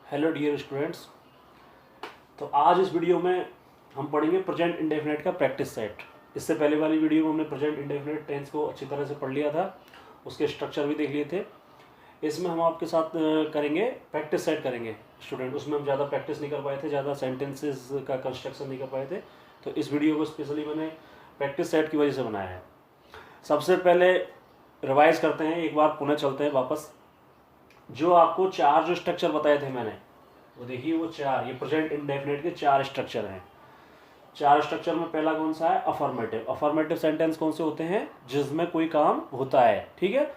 Hello dear students. तो आज इस वीडियो में हम पढ़ेंगे प्रेजेंट इंडेफिनिट का प्रैक्टिस सेट। इससे पहले वाली वीडियो में हमने प्रेजेंट इंडेफिनिट टेंस को अच्छी तरह से पढ़ लिया था, उसके स्ट्रक्चर भी देख लिए थे। इसमें हम आपके साथ करेंगे प्रैक्टिस सेट करेंगे स्टूडेंट। उसमें हम ज़्यादा प्रैक्टिस नहीं कर पाए थे, ज़्यादा सेंटेंसेस का कंस्ट्रक्शन नहीं कर पाए थे, तो इस वीडियो को स्पेशली मैंने प्रैक्टिस सेट की वजह से बनाया है। सबसे पहले रिवाइज करते हैं, एक बार पुनः चलते हैं वापस। जो आपको चार जो स्ट्रक्चर बताए थे मैंने, वो देखिए वो चार, ये प्रेजेंट इंडेफिनिट के चार स्ट्रक्चर हैं। चार स्ट्रक्चर में पहला कौन सा है? अफर्मेटिव। अफर्मेटिव सेंटेंस कौन से होते हैं? जिसमें कोई काम होता है, ठीक है,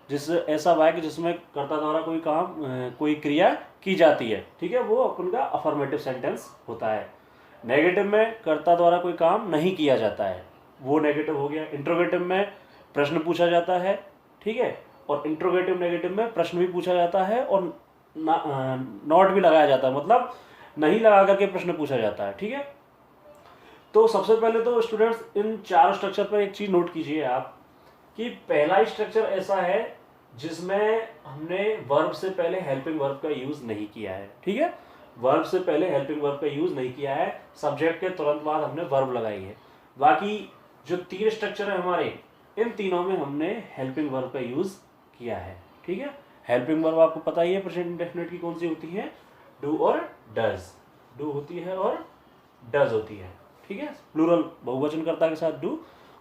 जिससे ऐसा वाक्य जिसमें कर्ता द्वारा कोई काम कोई क्रिया की जाती है, ठीक है, वो अपन का अफर्मेटिव सेंटेंस होता है। नेगेटिव में कर्ता द्वारा कोई काम नहीं किया जाता है, वो नेगेटिव हो गया। इंट्रोगेटिव में प्रश्न पूछा जाता है, ठीक है, और इंट्रोगेटिव नेगेटिव में प्रश्न भी पूछा जाता है और नॉट भी लगाया जाता है, मतलब नहीं लगा करके प्रश्न पूछा जाता है, ठीक है। तो सबसे पहले तो स्टूडेंट्स इन चार स्ट्रक्चर पर एक चीज नोट कीजिए आप कि पहला स्ट्रक्चर ऐसा है जिसमें हमने वर्ब से पहले हेल्पिंग वर्ब का यूज नहीं किया है, ठीक है। वर्ब से पहले हेल्पिंग वर्ब का यूज नहीं किया है, सब्जेक्ट के तुरंत बाद हमने वर्ब लगाई है। बाकी जो तीन स्ट्रक्चर है हमारे, इन तीनों में हमने हेल्पिंग वर्ब का यूज किया है, ठीक है। हेल्पिंग वर्ब आपको पता ही है प्रेजेंट इंडेफिनिट की कौन सी होती है? डू और डज। डू होती है और डज होती है, ठीक है। प्लूरल बहुवचनकर्ता के साथ डू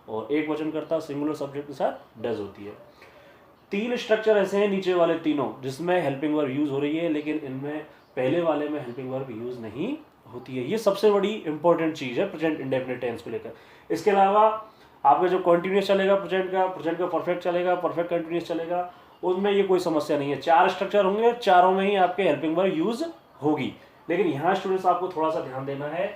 और एक वचनकर्ता सिंगुलर सब्जेक्ट के साथ डज होती है। तीन स्ट्रक्चर ऐसे हैं नीचे वाले तीनों जिसमें हेल्पिंग वर्ब यूज हो रही है, लेकिन इनमें पहले वाले में हेल्पिंग वर्ब यूज नहीं होती है। ये सबसे बड़ी इंपॉर्टेंट चीज है प्रेजेंट इंडेफिनिट टेंस को लेकर। इसके अलावा आपका जो कॉन्टिन्यूस चलेगा प्रेजेंट का परफेक्ट चलेगा, परफेक्ट कंटिन्यूस चलेगा, उनमें ये कोई समस्या नहीं है। चार स्ट्रक्चर होंगे, चारों में ही आपके हेल्पिंग वर्ब यूज होगी। लेकिन यहाँ स्टूडेंट्स आपको थोड़ा सा ध्यान देना है,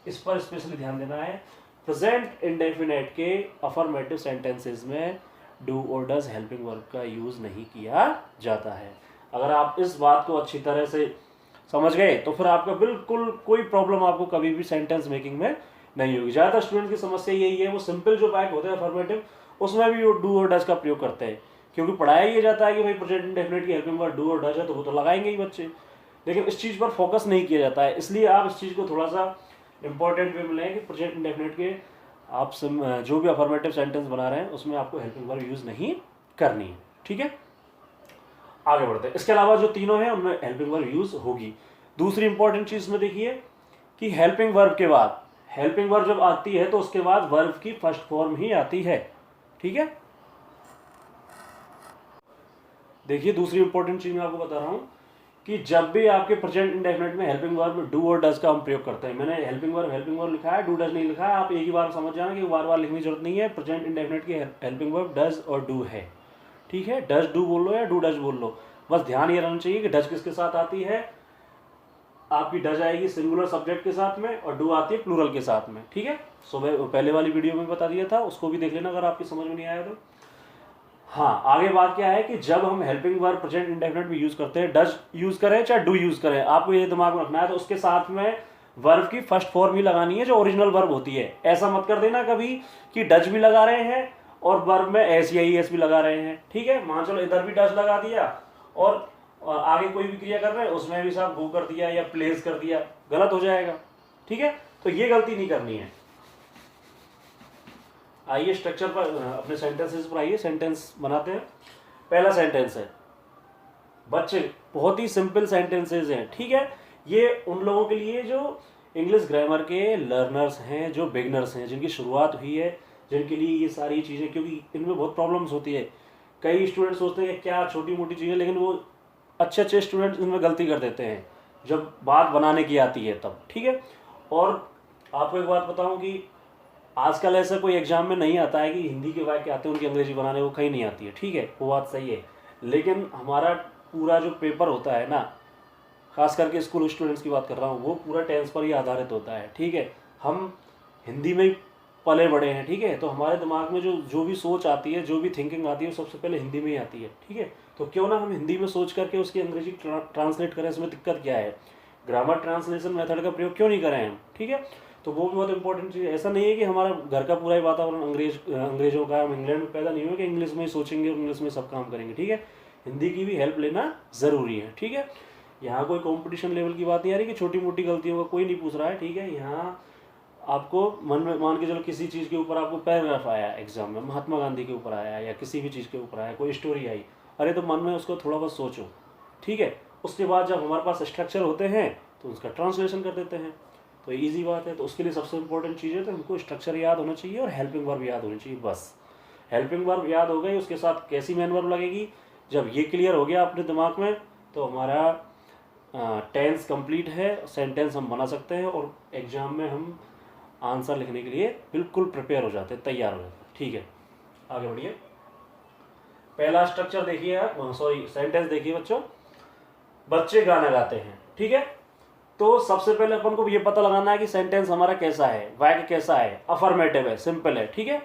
इस पर स्पेशली ध्यान देना है। प्रेजेंट इंडेफिनिट के अफर्मेटिव सेंटेंसेस में डू और डज हेल्पिंग वर्ब का यूज नहीं किया जाता है। अगर आप इस बात को अच्छी तरह से समझ गए तो फिर आपका बिल्कुल कोई प्रॉब्लम आपको कभी भी सेंटेंस मेकिंग में नहीं होगी। ज़्यादातर स्टूडेंट की समस्या यही है, वो सिंपल जो वाक्य होते हैं अफर्मेटिव, उसमें भी वो डू और डज का प्रयोग करते हैं, क्योंकि पढ़ाया ये जाता है कि भाई प्रेजेंट इंडेफिनिट की हेल्पिंग वर्ब डू और डज है तो वो तो लगाएंगे ही बच्चे, लेकिन इस चीज़ पर फोकस नहीं किया जाता है। इसलिए आप इस चीज़ को थोड़ा सा इंपॉर्टेंट वे में लें कि प्रेजेंट इंडेफिनिट के आप जो भी अफर्मेटिव सेंटेंस बना रहे हैं उसमें आपको हेल्पिंग वर्ब यूज नहीं करनी है, ठीक है। आगे बढ़ते हैं। इसके अलावा जो तीनों हैं उनमें हेल्पिंग वर्ब यूज होगी। दूसरी इंपॉर्टेंट चीज में देखिए कि हेल्पिंग वर्ब के बाद, हेल्पिंग वर्ब जब आती है तो उसके बाद वर्ब की फर्स्ट फॉर्म ही आती है, ठीक है। देखिए दूसरी इंपॉर्टेंट चीज मैं आपको बता रहा हूं कि जब भी आपके प्रेजेंट इंडेफिनिट में हेल्पिंग वर्ब में डू और डज का हम प्रयोग करते हैं, मैंने हेल्पिंग वर्ब लिखा है, डू डज नहीं लिखा है, आप एक ही बार समझ जाना कि बार बार लिखने की जरूरत नहीं है। प्रेजेंट इंडेफिनिट की हेल्पिंग वर्ब डज और डू है, ठीक है। डज डू बोल लो या डू डज बोल लो, बस ध्यान ये रहना चाहिए कि डज किसके साथ आती है। आपकी डज आएगी सिंगुलर सब्जेक्ट के साथ में और डू आती है प्लूरल के साथ में, ठीक है। सो मैं पहले वाली वीडियो में बता दिया था, उसको भी देख लेना अगर आपकी समझ में नहीं आया तो। हाँ, आगे बात क्या है कि जब हम हेल्पिंग वर्ब प्रेजेंट इंडेफिनिट में यूज करते हैं, डज यूज करें चाहे डू यूज करें, आपको ये दिमाग में रखना है, तो उसके साथ में वर्ब की फर्स्ट फॉर्म ही लगानी है जो ओरिजिनल वर्ब होती है। ऐसा मत कर देना कभी कि डज भी लगा रहे हैं और वर्ब में एस या एस भी लगा रहे हैं, ठीक है। मान चलो इधर भी डज लगा दिया और आगे कोई भी क्रिया कर रहे हैं उसमें भी साहब गो कर दिया या प्लेस कर दिया, गलत हो जाएगा, ठीक है। तो ये गलती नहीं करनी है। आइए स्ट्रक्चर पर, अपने सेंटेंसेस पर आइए, सेंटेंस बनाते हैं। पहला सेंटेंस है बच्चे, बहुत ही सिंपल सेंटेंसेस हैं, ठीक है। ये उन लोगों के लिए जो इंग्लिश ग्रामर के लर्नर्स हैं, जो बिगनर्स हैं, जिनकी शुरुआत हुई है, जिनके लिए ये सारी चीज़ें, क्योंकि इनमें बहुत प्रॉब्लम्स होती है। कई स्टूडेंट सोचते हैं कि क्या छोटी मोटी चीज़ें, लेकिन वो अच्छे स्टूडेंट्स इनमें गलती कर देते हैं जब बात बनाने की आती है तब, ठीक है। और आपको एक बात बताऊं कि आजकल ऐसा कोई एग्जाम में नहीं आता है कि हिंदी के वाक्य आते हैं उनकी अंग्रेजी बनाने को कहीं नहीं आती है, ठीक है, वो बात सही है। लेकिन हमारा पूरा जो पेपर होता है ना, खास करके स्कूल स्टूडेंट्स की बात कर रहा हूँ, वो पूरा टेंस पर ही आधारित होता है, ठीक है। हम हिंदी में ही पले बड़े हैं, ठीक है, तो हमारे दिमाग में जो भी सोच आती है, जो भी थिंकिंग आती है, सबसे पहले हिंदी में ही आती है, ठीक है। तो क्यों ना हम हिंदी में सोच करके उसकी अंग्रेजी ट्रांसलेट करें, इसमें दिक्कत क्या है? ग्रामर ट्रांसलेशन मेथड का प्रयोग क्यों नहीं करें हम, ठीक है। तो वो भी बहुत इंपॉर्टेंट चीज़ है। ऐसा नहीं है कि हमारा घर का पूरा ही वातावरण अंग्रेजों का, हम इंग्लैंड में पैदा नहीं हुए कि इंग्लिश में ही सोचेंगे और इंग्लिश में सब काम करेंगे, ठीक है। हिंदी की भी हेल्प लेना ज़रूरी है, ठीक है। यहाँ कोई कंपटीशन लेवल की बात नहीं आ रही कि छोटी मोटी गलतियों का कोई नहीं पूछ रहा है, ठीक है। यहाँ आपको मन में मान के चलो किसी चीज़ के ऊपर आपको पैराग्राफ आया एग्जाम में, महात्मा गांधी के ऊपर आया या किसी भी चीज़ के ऊपर आया, कोई स्टोरी आई, अरे तो मन में उसको थोड़ा बहुत सोचो, ठीक है। उसके बाद जब हमारे पास स्ट्रक्चर होते हैं तो उसका ट्रांसलेशन कर देते हैं, तो ईजी बात है। तो उसके लिए सबसे इंपॉर्टेंट चीज़ है तो हमको स्ट्रक्चर याद होना चाहिए और हेल्पिंग वर्ब याद होनी चाहिए, बस। हेल्पिंग वर्ब याद हो गई, उसके साथ कैसी मेन वर्ब लगेगी, जब ये क्लियर हो गया अपने दिमाग में तो हमारा टेंस कंप्लीट है, सेंटेंस हम बना सकते हैं और एग्जाम में हम आंसर लिखने के लिए बिल्कुल प्रिपेयर हो जाते हैं, तैयार हो जाते हैं, ठीक है। आगे बढ़िए। पहला स्ट्रक्चर देखिए आप, सॉरी सेंटेंस देखिए बच्चों, बच्चे गाना गाते हैं, ठीक है। तो सबसे पहले अपन को ये पता लगाना है कि सेंटेंस हमारा कैसा है, वाक्य कैसा है, अफर्मेटिव है, सिंपल है, ठीक है।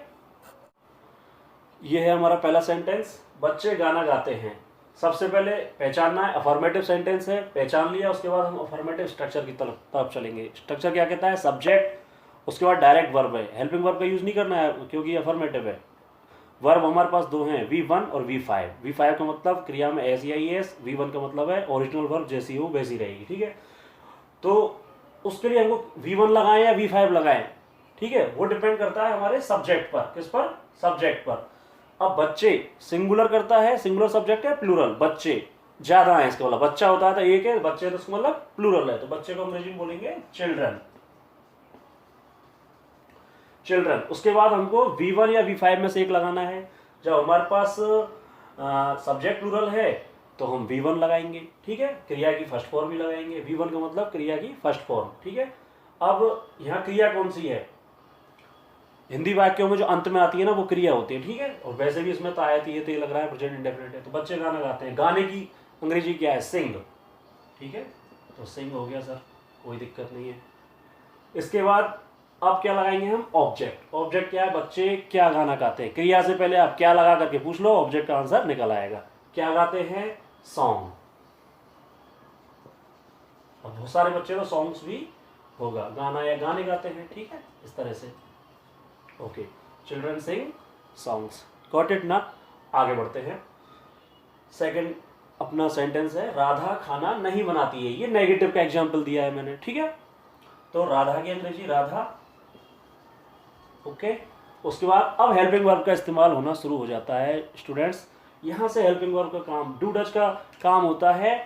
ये है हमारा पहला सेंटेंस, बच्चे गाना गाते हैं। सबसे पहले पहचानना है, अफर्मेटिव सेंटेंस है, पहचान लिया, उसके बाद हम अफर्मेटिव स्ट्रक्चर की तरफ चलेंगे। स्ट्रक्चर क्या कहता है, सब्जेक्ट, उसके बाद डायरेक्ट वर्ब है, हेल्पिंग वर्ब का यूज नहीं करना है क्योंकि अफर्मेटिव है। वर्ब हमारे पास दो हैं, V1 और V5। V5 का मतलब क्रिया में एस या ES, V1 का मतलब है ओरिजिनल वर्ब जैसी हो वैसी रहेगी, ठीक है। तो उसके लिए हमको V1 लगाएं या V5 लगाएं, ठीक है, वो डिपेंड करता है हमारे सब्जेक्ट पर। किस पर, सब्जेक्ट पर। अब बच्चे सिंगुलर करता है, सिंगुलर सब्जेक्ट है, प्लूरल, बच्चे ज्यादा है, इसका मतलब बच्चा होता है तो एक है, बच्चे तो उसका मतलब प्लूरल है, तो बच्चे को अंग्रेजी में बोलेंगे चिल्ड्रन, चिल्ड्रन। उसके बाद हमको V1 या V5 में से एक लगाना है। जब हमारे पास सब्जेक्ट प्लूरल है तो हम V1 लगाएंगे, ठीक है, क्रिया की फर्स्ट फॉर्म भी लगाएंगे। V1 का मतलब क्रिया की फर्स्ट फॉर्म, ठीक है। अब यहाँ क्रिया कौन सी है, हिंदी वाक्यों में जो अंत में आती है ना वो क्रिया होती है, ठीक है। और वैसे भी इसमें तो आयत ये तो ये लग रहा है प्रेजेंट इंडेफिनिट है। तो बच्चे गाना गाते हैं, गाने की अंग्रेजी क्या है, सिंग, ठीक है। तो सिंग हो गया सर, कोई दिक्कत नहीं है। इसके बाद अब क्या लगाएंगे हम, ऑब्जेक्ट। ऑब्जेक्ट क्या है, बच्चे क्या गाना गाते हैं। क्रिया से पहले आप क्या लगा करके पूछ लो, ऑब्जेक्ट का आंसर निकल आएगा। क्या गाते हैं, सॉन्ग। अब बहुत सारे बच्चे तो सॉन्ग्स भी होगा, गाना या गाने गाते हैं, ठीक है, इस तरह से। Okay, children sing songs, got it ना। आगे बढ़ते हैं। सेकंड अपना सेंटेंस है, राधा खाना नहीं बनाती है। ये नेगेटिव का एग्जांपल दिया है मैंने, ठीक है। तो राधा की अंग्रेजी राधा, ओके। उसके बाद अब हेल्पिंग वर्ब का इस्तेमाल होना शुरू हो जाता है स्टूडेंट्स। यहां से हेल्पिंग वर्ब का काम, डू डज का काम होता है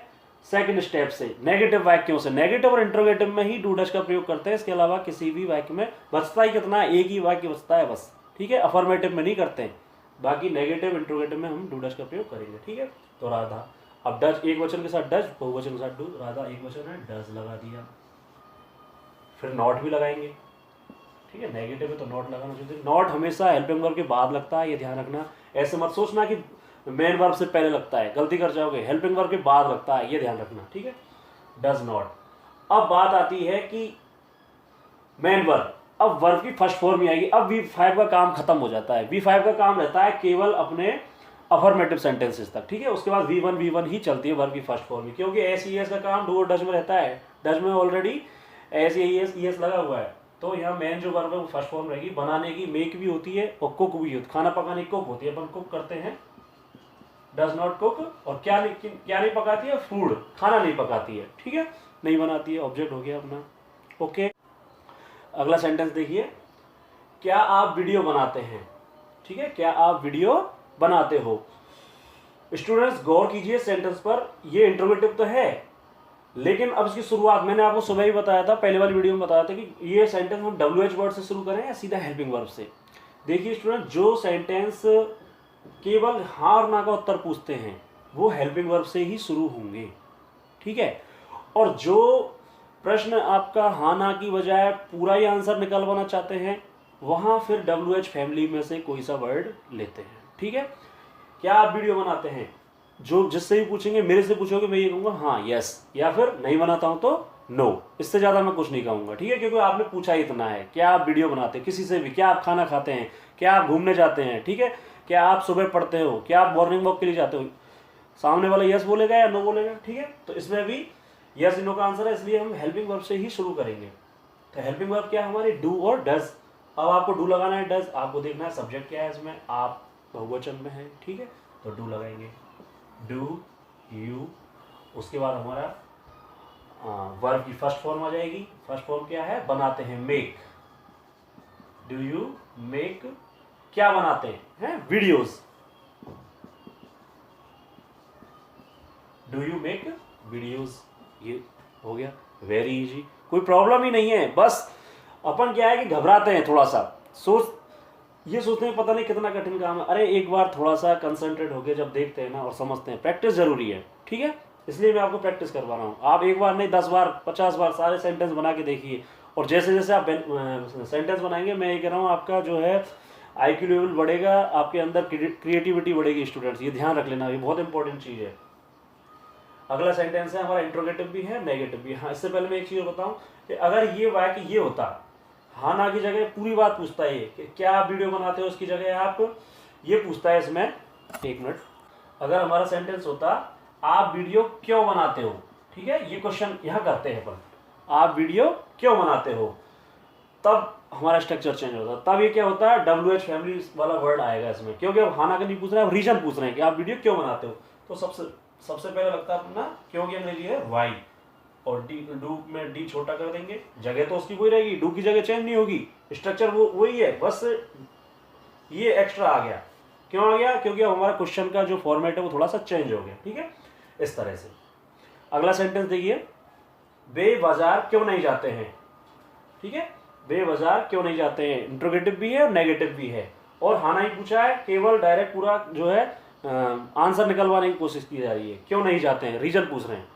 सेकंड स्टेप से, नेगेटिव वाक्यों से। नेगेटिव और इंट्रोगेटिव में ही डू डज का प्रयोग करते हैं, इसके अलावा किसी भी वाक्य में बचता ही कितना है, एक ही वाक्य बचता है बस, ठीक है। अफर्मेटिव में नहीं करते हैं, बाकी नेगेटिव इंट्रोगेटिव में हम डू डज का प्रयोग करेंगे, ठीक है। तो राधा, अब डज एक वचन के साथ डज, बहुवचन के साथ डू, राधा एक वचन है, डज लगा दिया। फिर नॉट भी लगाएंगे, ठीक है, नेगेटिव है तो नॉट लगाना चाहिए। नॉट हमेशा हेल्पिंग वर्ब के बाद लगता है, ये ध्यान रखना। ऐसे मत सोचना कि मेन वर्ब से पहले लगता है, गलती कर जाओगे, हेल्पिंग वर्ब के बाद लगता है, ये ध्यान रखना, ठीक है। Does not. अब बात आती है कि मेन वर्ब, अब वर्ब की फर्स्ट फॉर्म ही आएगी। अब V5 का काम खत्म हो जाता है। V5 का काम रहता है केवल अपने अफर्मेटिव सेंटेंसेस तक, ठीक है। उसके बाद V1 ही चलती है वर्ब की फर्स्ट फॉर्म में, क्योंकि एस ES का काम डू और डज में रहता है। डज में ऑलरेडी एस ES लगा हुआ है, तो यहाँ मेन जो वर्ब है वो फर्स्ट फॉर्म रहेगी। बनाने की मेक भी होती है और कुक भी होती है, खाना पकाने की कुक होती है, अपन कुक करते हैं, डज नॉट कुक। और क्या नहीं पकाती है, फूड, खाना नहीं पकाती है, ठीक है, नहीं बनाती है, ऑब्जेक्ट हो गया अपना, ओके। अगला सेंटेंस देखिए, क्या आप वीडियो बनाते हैं, ठीक है, क्या आप वीडियो बनाते हो। स्टूडेंट्स गौर कीजिए सेंटेंस पर, ये इंट्रोगेटिव तो है, लेकिन अब इसकी शुरुआत मैंने आपको सुबह ही बताया था, पहले वाली वीडियो में बताया था कि ये सेंटेंस हम WH वर्ड से शुरू करें या सीधा हेल्पिंग वर्ब से। देखिए स्टूडेंट, जो सेंटेंस केवल हाँ और ना का उत्तर पूछते हैं वो हेल्पिंग वर्ब से ही शुरू होंगे, ठीक है। और जो प्रश्न आपका हाँ ना की बजाय पूरा ही आंसर निकालवाना चाहते हैं, वहां फिर WH फैमिली में से कोई सा वर्ड लेते हैं, ठीक है। क्या आप वीडियो बनाते हैं, जो जिससे भी पूछेंगे, मेरे से पूछोगे मैं ये कहूँगा हाँ यस, या फिर नहीं बनाता हूँ तो नो, इससे ज़्यादा मैं कुछ नहीं कहूँगा, ठीक है। क्योंकि आपने पूछा ही इतना है, क्या आप वीडियो बनाते हैं किसी से भी, क्या आप खाना खाते हैं, क्या आप घूमने जाते हैं, ठीक है, क्या आप सुबह पढ़ते हो, क्या आप मॉर्निंग वॉक के लिए जाते हो। सामने वाला यस बोलेगा या नो बोलेगा, ठीक है। तो इसमें भी यस नो का आंसर है, इसलिए हम हेल्पिंग वर्ब से ही शुरू करेंगे। तो हेल्पिंग वर्ब क्या है हमारी, डू और डज। अब आपको डू लगाना है, डज आपको देखना है सब्जेक्ट क्या है इसमें, आप बहुवचन में है, ठीक है, तो डू लगाएंगे, डू यू। उसके बाद हमारा वर्ब की फर्स्ट फॉर्म आ जाएगी। फर्स्ट फॉर्म क्या है, बनाते हैं, मेक। डू यू मेक, क्या बनाते हैं, videos. Do you make videos, ये हो गया, वेरी इजी, कोई प्रॉब्लम ही नहीं है। बस अपन क्या है कि घबराते हैं थोड़ा सा, ये सोचते हैं पता नहीं कितना कठिन काम है। अरे एक बार थोड़ा सा कंसंट्रेट होकर जब देखते हैं ना और समझते हैं, प्रैक्टिस जरूरी है, ठीक है, इसलिए मैं आपको प्रैक्टिस करवा रहा हूँ। आप एक बार नहीं 10 बार 50 बार सारे सेंटेंस बना के देखिए, और जैसे जैसे आप सेंटेंस बनाएंगे, मैं ये कह रहा हूँ आपका जो है IQ लेवल बढ़ेगा, आपके अंदर क्रिएटिविटी बढ़ेगी। स्टूडेंट्स ये ध्यान रख लेना, ये बहुत इंपॉर्टेंट चीज़ है। अगला सेंटेंस है हमारा, इंट्रोगेटिव भी है, नेगेटिव भी है। हाँ, इससे पहले मैं एक चीज़ बताऊँ कि अगर ये वाक्य ये होता, हाँ ना की जगह पूरी बात पूछता है, ये कि क्या आप वीडियो बनाते हो, उसकी जगह आप ये पूछता है इसमें, एक मिनट, अगर हमारा सेंटेंस होता आप वीडियो क्यों बनाते हो, ठीक है, ये क्वेश्चन यहाँ करते हैं अपन, आप वीडियो क्यों बनाते हो, तब हमारा स्ट्रक्चर चेंज होता। तब ये क्या होता है, WH फैमिली वाला वर्ड आएगा इसमें, क्योंकि अब हाँ ना का नहीं पूछ रहे हैं, रीजन पूछ रहे हैं कि आप वीडियो क्यों बनाते हो। तो सबसे पहले लगता है अपना, क्योंकि हमने लिया है वाई, और डू में डी छोटा कर देंगे, जगह तो उसकी वही रहेगी, डू की जगह चेंज नहीं होगी, स्ट्रक्चर वो वही है, बस ये एक्स्ट्रा आ गया। क्यों आ गया, क्योंकि अब हमारा क्वेश्चन का जो फॉर्मेट है वो थोड़ा सा चेंज हो गया, ठीक है, इस तरह से। अगला सेंटेंस देखिए, वे बाजार क्यों नहीं जाते हैं, ठीक है, वे बाजार क्यों नहीं जाते हैं, इंट्रोगेटिव भी है और नेगेटिव भी है, और हाँ नहीं पूछा है, केवल डायरेक्ट पूरा जो है आंसर निकलवाने की कोशिश की जा रही है, क्यों नहीं जाते हैं, रीजन पूछ रहे हैं।